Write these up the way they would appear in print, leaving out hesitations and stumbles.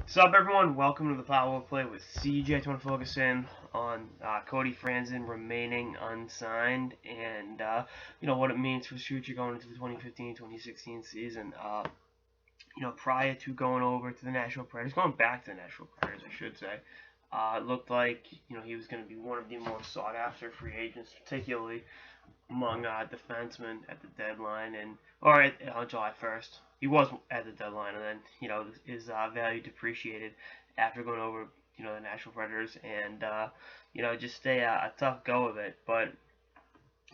What's up, everyone? Welcome to the Power Play with CJ. I just want to focus in on Cody Franson remaining unsigned and what it means for his future going into the 2015-2016 season. Prior to going over to the Nashville Predators, going back to the Nashville Predators, I should say, it looked like he was going to be one of the most sought after free agents, particularly among defensemen at the deadline on July 1st. He was at the deadline, and then his value depreciated after going over the Nashville Predators, and just a tough go of it. But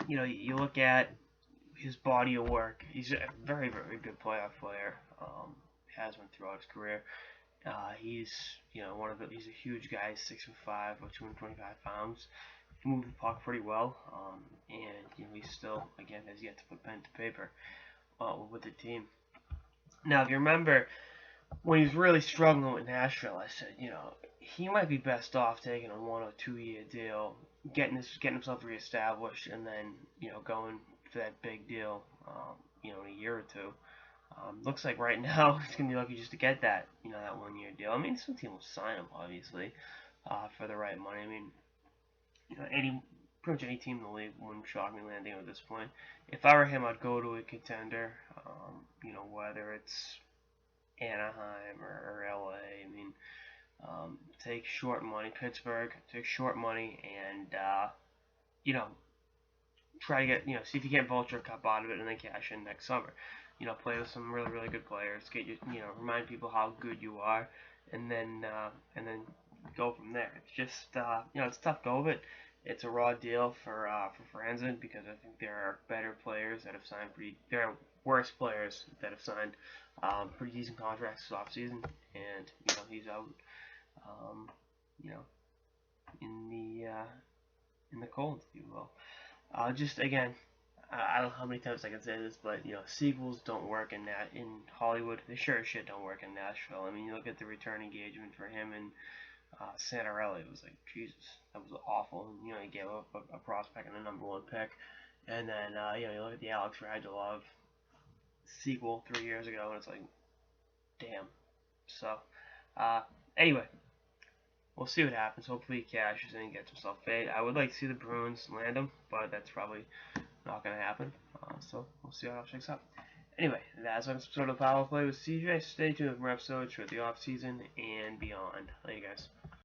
you look at his body of work. He's a very good playoff player. Has been throughout his career. He's he's a huge guy, 6'5" or 225 pounds. He moved the puck pretty well, and he still again has yet to put pen to paper with the team. Now, if you remember when he was really struggling with Nashville, I said he might be best off taking a 1 or 2 year deal, getting himself reestablished, and then going for that big deal in a year or two. Looks like right now he's gonna be lucky just to get that that 1 year deal. I mean, some team will sign him obviously for the right money. I mean, pretty much any team in the league wouldn't shock me landing him at this point. If I were him, I'd go to a contender. Whether it's Anaheim or LA. I mean, take short money. Pittsburgh, take short money, and try to get see if you can't vulture a cup out of it, and then cash in next summer. Play with some really good players. Get remind people how good you are, and then go from there. It's just it's a tough go of it. It's a raw deal for Franzen because I think there are better players that have signed there are worse players that have signed pretty decent contracts this offseason, and he's out in the cold, if you will. Just again, I don't know how many times I can say this, but sequels don't work in Hollywood. They sure as shit don't work in Nashville. I mean, you look at the return engagement for him and Santarelli. It was like, Jesus, that was awful. He gave up a prospect and a #1 pick, and then you look at the Alex Radulov sequel 3 years ago, and it's like, damn. So anyway, we'll see what happens. Hopefully he cashes in and gets himself paid. I would like to see the Bruins land him, but that's probably not going to happen. So we'll see how it shakes up. Anyway, that's an episode of Power Play with CJ. Stay tuned for episodes for the off season and beyond. Later, guys.